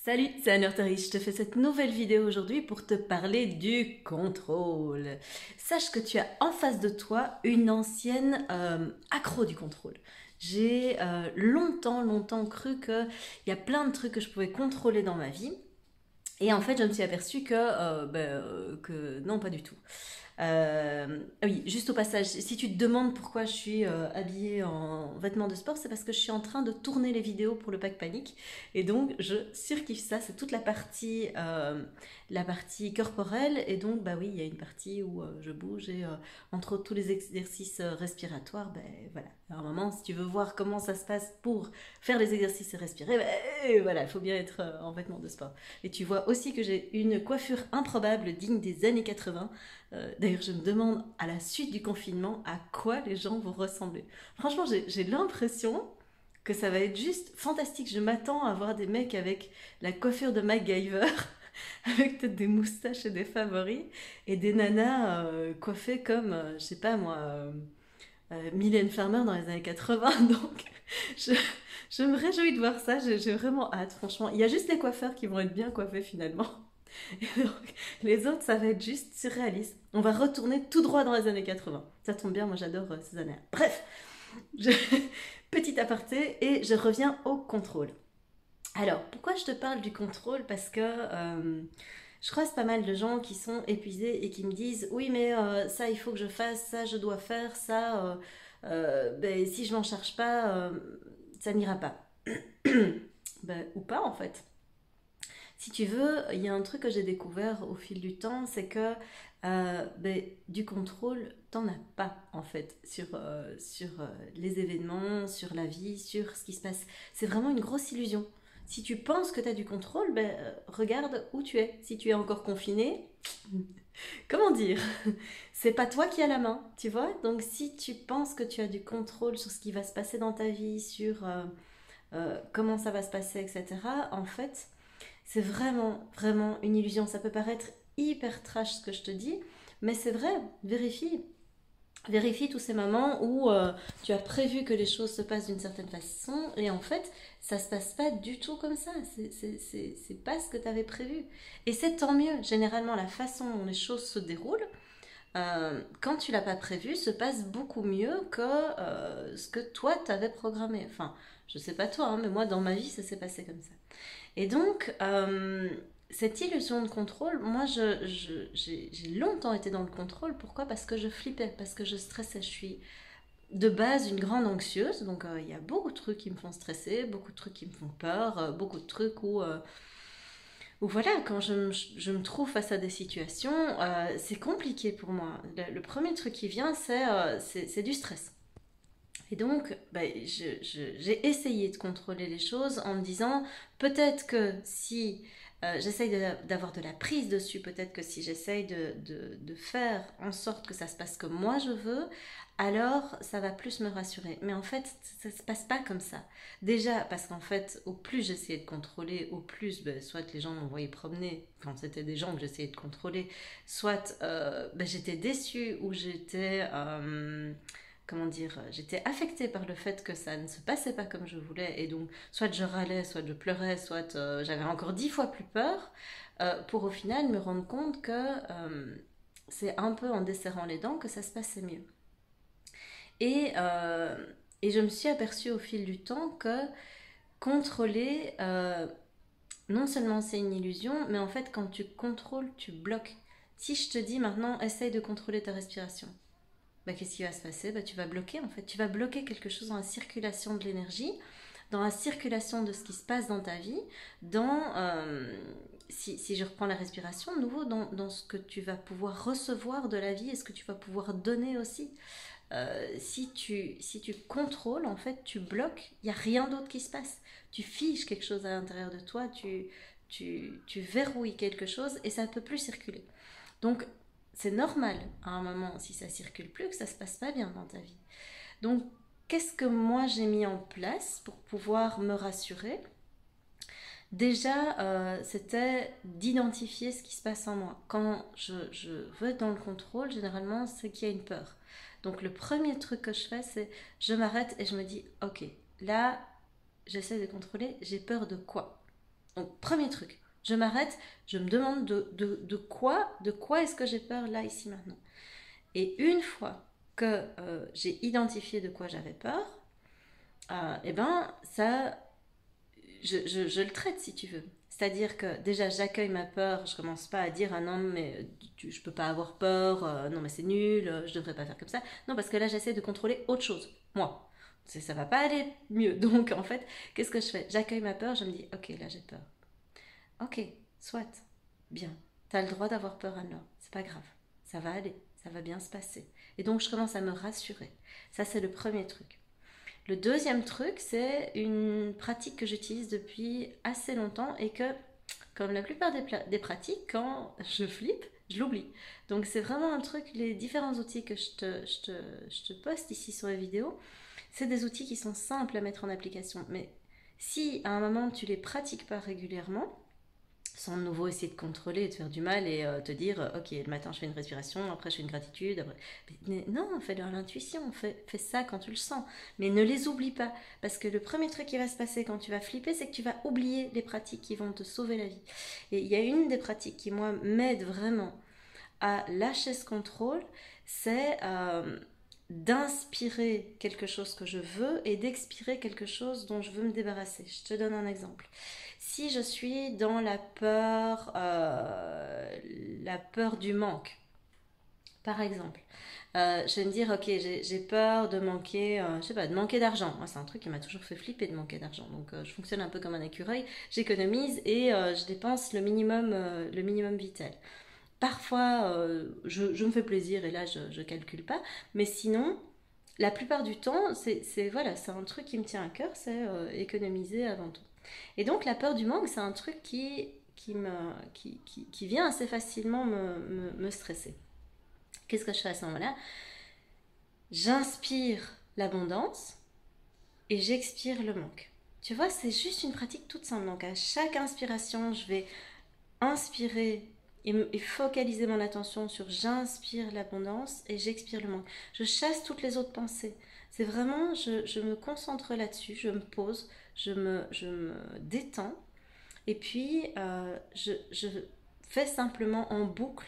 Salut, c'est Anne-Horterie. Je te fais cette nouvelle vidéo aujourd'hui pour te parler du contrôle. Sache que tu as en face de toi une ancienne accro du contrôle. J'ai longtemps cru qu'il y a plein de trucs que je pouvais contrôler dans ma vie. Et en fait, je me suis aperçue que non, pas du tout. Oui, juste au passage, si tu te demandes pourquoi je suis habillée en vêtements de sport, c'est parce que je suis en train de tourner les vidéos pour le pack panique. Et donc, je surkiffe ça. C'est toute la partie corporelle. Et donc, bah oui, il y a une partie où je bouge et entre autres tous les exercices respiratoires, ben voilà. À un moment, si tu veux voir comment ça se passe pour faire les exercices et respirer, ben voilà, il faut bien être en vêtements de sport. Et tu vois aussi que j'ai une coiffure improbable digne des années 80. D'ailleurs, je me demande à la suite du confinement à quoi les gens vont ressembler. Franchement, j'ai l'impression que ça va être juste fantastique. Je m'attends à voir des mecs avec la coiffure de MacGyver, avec peut-être des moustaches et des favoris, et des nanas coiffées comme, je sais pas moi, Mylène Farmer dans les années 80. Donc, je, je me réjouis de voir ça. J'ai vraiment hâte, franchement. Il y a juste les coiffeurs qui vont être bien coiffés finalement. Et donc, les autres, ça va être juste surréaliste. On va retourner tout droit dans les années 80. Ça tombe bien, moi j'adore ces années. Bref, je... petit aparté et je reviens au contrôle. Alors, pourquoi je te parle du contrôle? Parce que je croise pas mal de gens qui sont épuisés et qui me disent oui, mais ça il faut que je fasse, ça je dois faire, ça ben, si je m'en charge pas, ça n'ira pas. Ben, ou pas en fait. Si tu veux, il y a un truc que j'ai découvert au fil du temps, c'est que ben, du contrôle, t'en as pas en fait sur les événements, sur la vie, sur ce qui se passe. C'est vraiment une grosse illusion. Si tu penses que tu as du contrôle, ben, regarde où tu es. Si tu es encore confiné, comment dire? C'est pas toi qui as la main, tu vois? Donc si tu penses que tu as du contrôle sur ce qui va se passer dans ta vie, sur comment ça va se passer, etc., en fait, c'est vraiment une illusion. Ça peut paraître hyper trash ce que je te dis, mais c'est vrai, vérifie. Vérifie tous ces moments où tu as prévu que les choses se passent d'une certaine façon et en fait, ça se passe pas du tout comme ça. C'est pas ce que tu avais prévu. Et c'est tant mieux. Généralement, la façon dont les choses se déroulent, quand tu l'as pas prévu, se passe beaucoup mieux que ce que toi t'avais programmé. Enfin, je sais pas toi, hein, mais moi dans ma vie, ça s'est passé comme ça. Et donc, cette illusion de contrôle, moi, j'ai longtemps été dans le contrôle. Pourquoi? Parce que je flippais, parce que je stressais. Je suis de base une grande anxieuse, donc il y a beaucoup de trucs qui me font stresser, beaucoup de trucs qui me font peur, beaucoup de trucs où voilà, quand je me trouve face à des situations, c'est compliqué pour moi. Le premier truc qui vient, c'est du stress. Et donc, bah, j'ai essayé de contrôler les choses en me disant, peut-être que si j'essaye d'avoir de la prise dessus, peut-être que si j'essaye de faire en sorte que ça se passe comme moi je veux, alors ça va plus me rassurer. Mais en fait, ça se passe pas comme ça. Déjà, parce qu'en fait, au plus j'essayais de contrôler, au plus, ben, soit les gens m'envoyaient promener, quand c'était des gens que j'essayais de contrôler, soit ben, j'étais déçue ou j'étais... comment dire, j'étais affectée par le fait que ça ne se passait pas comme je voulais et donc soit je râlais, soit je pleurais, soit j'avais encore 10 fois plus peur pour au final me rendre compte que c'est un peu en desserrant les dents que ça se passait mieux. Et, euh, et je me suis aperçue au fil du temps que contrôler, non seulement c'est une illusion, mais en fait quand tu contrôles, tu bloques. Si je te dis maintenant, essaye de contrôler ta respiration, bah, qu'est-ce qui va se passer? Bah, tu vas bloquer en fait. Tu vas bloquer quelque chose dans la circulation de l'énergie, dans la circulation de ce qui se passe dans ta vie, si je reprends la respiration, de nouveau dans ce que tu vas pouvoir recevoir de la vie et ce que tu vas pouvoir donner aussi. Si tu contrôles, en fait, tu bloques, il n'y a rien d'autre qui se passe. Tu figes quelque chose à l'intérieur de toi, tu verrouilles quelque chose et ça ne peut plus circuler. Donc, c'est normal à un moment, si ça circule plus, que ça se passe pas bien dans ta vie. Donc, qu'est-ce que moi j'ai mis en place pour pouvoir me rassurer? Déjà, c'était d'identifier ce qui se passe en moi. Quand je veux être dans le contrôle, généralement, c'est qu'il y a une peur. Donc, le premier truc que je fais, c'est je m'arrête et je me dis, ok, là, j'essaie de contrôler, j'ai peur de quoi? Donc, premier truc, je m'arrête, je me demande de quoi est-ce que j'ai peur là, ici, maintenant. Et une fois que j'ai identifié de quoi j'avais peur, eh ben, ça, je le traite si tu veux. C'est-à-dire que déjà j'accueille ma peur, je commence pas à dire ah non mais je peux pas avoir peur, non mais c'est nul, je devrais pas faire comme ça. Non parce que là j'essaie de contrôler autre chose, moi. Ça va pas aller mieux. Donc en fait, qu'est-ce que je fais? J'accueille ma peur, je me dis ok là j'ai peur. Ok, soit, bien. T'as le droit d'avoir peur alors, c'est pas grave, ça va aller, ça va bien se passer. Et donc je commence à me rassurer. Ça c'est le premier truc. Le deuxième truc, c'est une pratique que j'utilise depuis assez longtemps et que, comme la plupart des pratiques, quand je flippe, je l'oublie. Donc c'est vraiment un truc, les différents outils que je te poste ici sur les vidéos, c'est des outils qui sont simples à mettre en application. Mais si à un moment tu les pratiques pas régulièrement, sans de nouveau essayer de contrôler et de faire du mal et te dire ok le matin je fais une respiration, après je fais une gratitude, après... Mais non, fais-le à l'intuition, fais ça quand tu le sens, mais ne les oublie pas, parce que le premier truc qui va se passer quand tu vas flipper, c'est que tu vas oublier les pratiques qui vont te sauver la vie. Et il y a une des pratiques qui moi m'aide vraiment à lâcher ce contrôle, c'est d'inspirer quelque chose que je veux et d'expirer quelque chose dont je veux me débarrasser. Je te donne un exemple. Si je suis dans la peur du manque, par exemple, je vais me dire, ok, j'ai peur de manquer, je sais pas, de manquer d'argent. Moi, c'est un truc qui m'a toujours fait flipper de manquer d'argent. Donc, je fonctionne un peu comme un écureuil. J'économise et je dépense le minimum vital. Parfois, je me fais plaisir et là, je calcule pas. Mais sinon, la plupart du temps, voilà, c'est un truc qui me tient à cœur, c'est économiser avant tout. Et donc, la peur du manque, c'est un truc qui vient assez facilement me stresser. Qu'est-ce que je fais à ce moment-là? J'inspire l'abondance et j'expire le manque. Tu vois, c'est juste une pratique toute simple. Donc, à chaque inspiration, je vais inspirer et focaliser mon attention sur j'inspire l'abondance et j'expire le manque. Je chasse toutes les autres pensées. C'est vraiment, je me concentre là-dessus, je me pose, je me détends et puis je fais simplement en boucle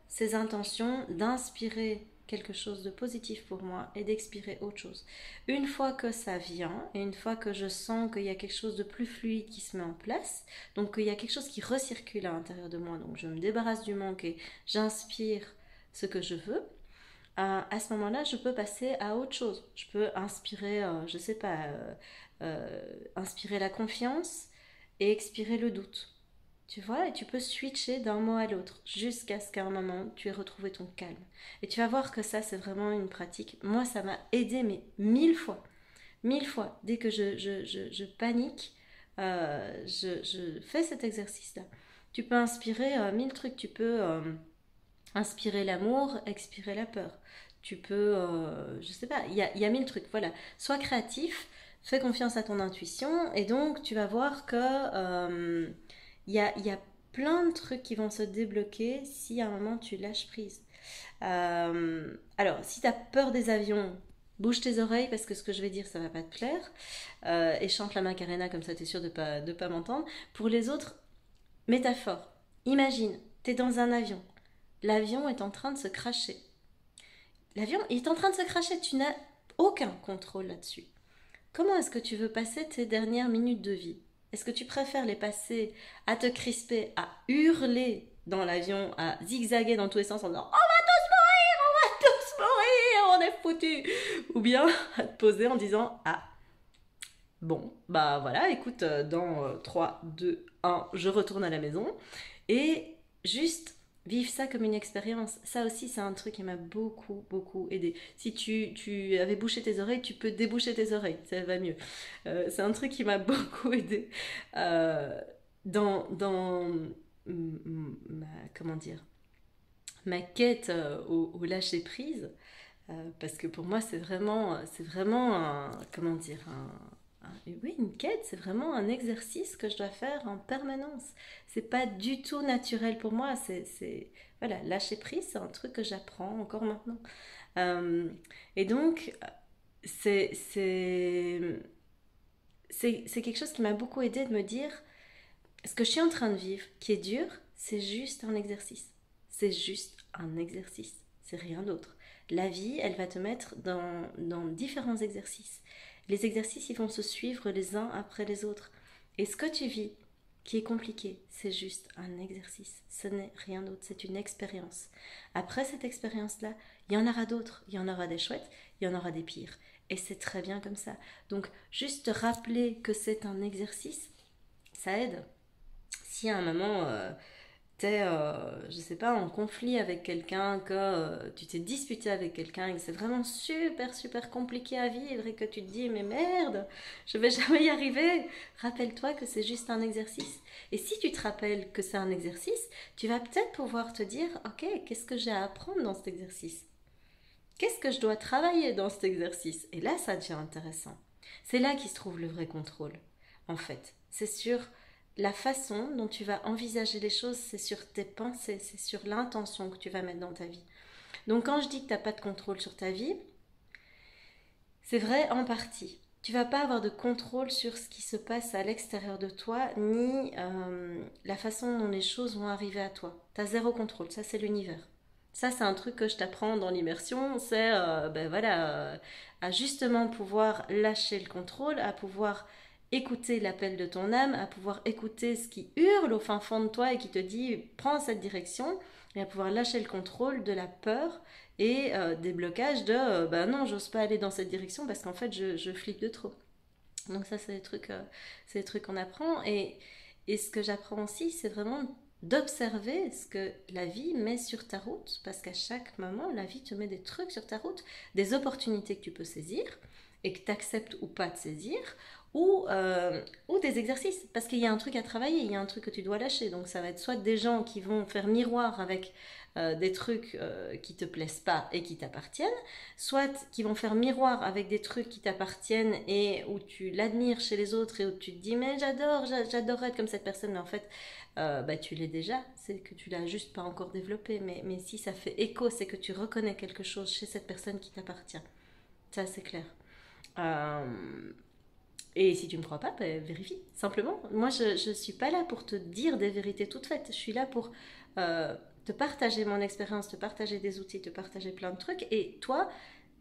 ces intentions d'inspirer quelque chose de positif pour moi et d'expirer autre chose. Une fois que ça vient et une fois que je sens qu'il y a quelque chose de plus fluide qui se met en place, donc qu'il y a quelque chose qui recircule à l'intérieur de moi, donc je me débarrasse du manque et j'inspire ce que je veux, à ce moment-là, je peux passer à autre chose. Je peux inspirer, je sais pas, inspirer la confiance et expirer le doute. Tu vois, et tu peux switcher d'un mot à l'autre jusqu'à ce qu'à un moment, tu aies retrouvé ton calme. Et tu vas voir que ça, c'est vraiment une pratique. Moi, ça m'a aidé, mais 1000 fois. 1000 fois. Dès que je panique, je fais cet exercice-là. Tu peux inspirer 1000 trucs. Tu peux inspirer l'amour, expirer la peur. Tu peux, je sais pas, il y a 1000 trucs. Voilà. Sois créatif, fais confiance à ton intuition, et donc tu vas voir que il y a plein de trucs qui vont se débloquer si à un moment tu lâches prise. Alors, si tu as peur des avions, bouge tes oreilles parce que ce que je vais dire, ça va pas te plaire. Et chante la Macarena, comme ça tu es sûr de pas m'entendre. Pour les autres, métaphore. Imagine, tu es dans un avion. L'avion est en train de se cracher. L'avion est en train de se cracher, tu n'as aucun contrôle là-dessus. Comment est-ce que tu veux passer tes dernières minutes de vie? Est-ce que tu préfères les passer à te crisper, à hurler dans l'avion, à zigzaguer dans tous les sens en disant on va tous mourir, on est foutus, ou bien à te poser en disant ah bon bah voilà écoute dans 3, 2, 1 je retourne à la maison et juste vivre ça comme une expérience. Ça aussi, c'est un truc qui m'a beaucoup, beaucoup aidé. Si tu avais bouché tes oreilles, tu peux déboucher tes oreilles, ça va mieux. C'est un truc qui m'a beaucoup aidé dans comment dire, ma quête au lâcher prise. Parce que pour moi, c'est vraiment comment dire, oui, une quête, c'est vraiment un exercice que je dois faire en permanence. C'est pas du tout naturel pour moi. Voilà, lâcher prise, c'est un truc que j'apprends encore maintenant. Euh, et donc, c'est, c'est, c'est quelque chose qui m'a beaucoup aidé de me dire, ce que je suis en train de vivre, qui est dur, c'est juste un exercice. C'est juste un exercice. C'est rien d'autre. La vie, elle va te mettre dans différents exercices. Les exercices, ils vont se suivre les uns après les autres. Et ce que tu vis, qui est compliqué, c'est juste un exercice. Ce n'est rien d'autre, c'est une expérience. Après cette expérience-là, il y en aura d'autres. Il y en aura des chouettes, il y en aura des pires. Et c'est très bien comme ça. Donc, juste te rappeler que c'est un exercice, ça aide. Si à un moment, t'es, je sais pas, en conflit avec quelqu'un, que tu t'es disputé avec quelqu'un et que c'est vraiment super, super compliqué à vivre et que tu te dis, mais merde, je vais jamais y arriver. Rappelle-toi que c'est juste un exercice. Et si tu te rappelles que c'est un exercice, tu vas peut-être pouvoir te dire, ok, qu'est-ce que j'ai à apprendre dans cet exercice? Qu'est-ce que je dois travailler dans cet exercice? Et là, ça devient intéressant. C'est là qu'il se trouve le vrai contrôle, en fait. C'est sur la façon dont tu vas envisager les choses, c'est sur tes pensées, c'est sur l'intention que tu vas mettre dans ta vie. Donc quand je dis que tu n'as pas de contrôle sur ta vie, c'est vrai en partie. Tu vas pas avoir de contrôle sur ce qui se passe à l'extérieur de toi, ni la façon dont les choses vont arriver à toi. Tu as zéro contrôle, ça c'est l'univers. Ça c'est un truc que je t'apprends dans l'immersion, c'est à justement pouvoir lâcher le contrôle, à pouvoir écouter l'appel de ton âme, à pouvoir écouter ce qui hurle au fin fond de toi et qui te dit prends cette direction, et à pouvoir lâcher le contrôle de la peur et des blocages de non, j'ose pas aller dans cette direction parce qu'en fait je flippe de trop. Donc ça c'est des trucs qu'on apprend et ce que j'apprends aussi c'est vraiment d'observer ce que la vie met sur ta route parce qu'à chaque moment la vie te met des trucs sur ta route, des opportunités que tu peux saisir et que tu acceptes ou pas de saisir ou des exercices parce qu'il y a un truc à travailler, il y a un truc que tu dois lâcher, donc ça va être soit des gens qui vont faire miroir avec des trucs qui te plaisent pas et qui t'appartiennent, soit qui vont faire miroir avec des trucs qui t'appartiennent et où tu l'admires chez les autres et où tu te dis mais j'adorerais être comme cette personne, mais en fait tu l'es déjà, c'est que tu l'as juste pas encore développé, mais si ça fait écho, c'est que tu reconnais quelque chose chez cette personne qui t'appartient, ça c'est clair. Et si tu me crois pas, vérifie, simplement. Moi, je ne suis pas là pour te dire des vérités toutes faites. Je suis là pour te partager mon expérience, te partager des outils, te partager plein de trucs. Et toi,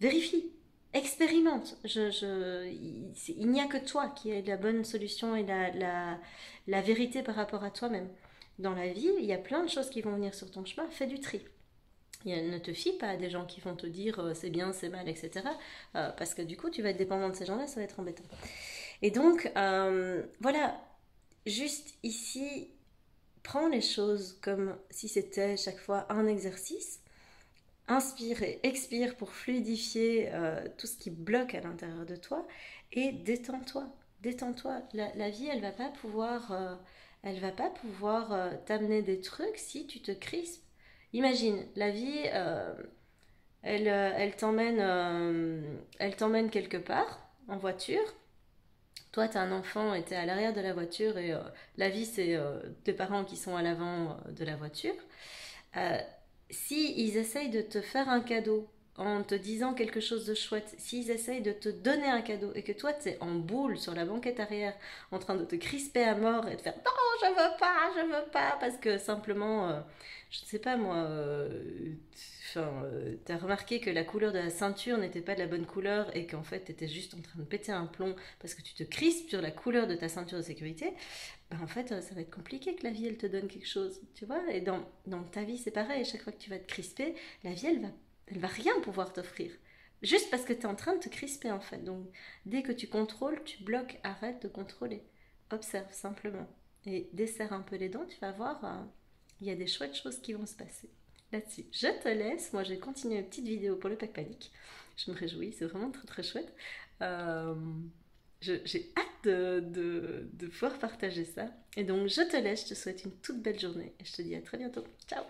vérifie, expérimente. Il n'y a que toi qui as la bonne solution et la vérité par rapport à toi-même. Dans la vie, il y a plein de choses qui vont venir sur ton chemin. Fais du tri. Ne te fie pas à des gens qui vont te dire c'est bien, c'est mal, etc. Parce que du coup, tu vas être dépendant de ces gens-là, ça va être embêtant. Et donc, voilà, juste ici, prends les choses comme si c'était chaque fois un exercice. Inspire et expire pour fluidifier tout ce qui bloque à l'intérieur de toi. Et détends-toi, détends-toi. La vie, elle va pas pouvoir t'amener des trucs si tu te crispes. Imagine, la vie, elle t'emmène quelque part en voiture. Toi, tu as un enfant et tu es à l'arrière de la voiture et la vie, c'est tes parents qui sont à l'avant de la voiture. Euh, Si ils essayent de te faire un cadeau en te disant quelque chose de chouette, s'ils essayent de te donner un cadeau et que toi, tu es en boule sur la banquette arrière en train de te crisper à mort et de faire non, je veux pas, parce que simplement, je ne sais pas moi, t'as remarqué que la couleur de la ceinture n'était pas de la bonne couleur et qu'en fait t'étais juste en train de péter un plomb parce que tu te crispes sur la couleur de ta ceinture de sécurité, en fait ça va être compliqué que la vie elle te donne quelque chose, tu vois. Et dans ta vie c'est pareil, chaque fois que tu vas te crisper, la vie elle va rien pouvoir t'offrir. Juste parce que tu es en train de te crisper en fait. Donc dès que tu contrôles, tu bloques, arrête de contrôler. Observe simplement. Et desserre un peu les dents, tu vas voir, il y a des chouettes choses qui vont se passer là-dessus. Je te laisse, moi je vais continuer une petite vidéo pour le pack panique. Je me réjouis, c'est vraiment très très chouette. J'ai hâte de pouvoir partager ça. Et donc je te laisse, je te souhaite une toute belle journée et je te dis à très bientôt. Ciao!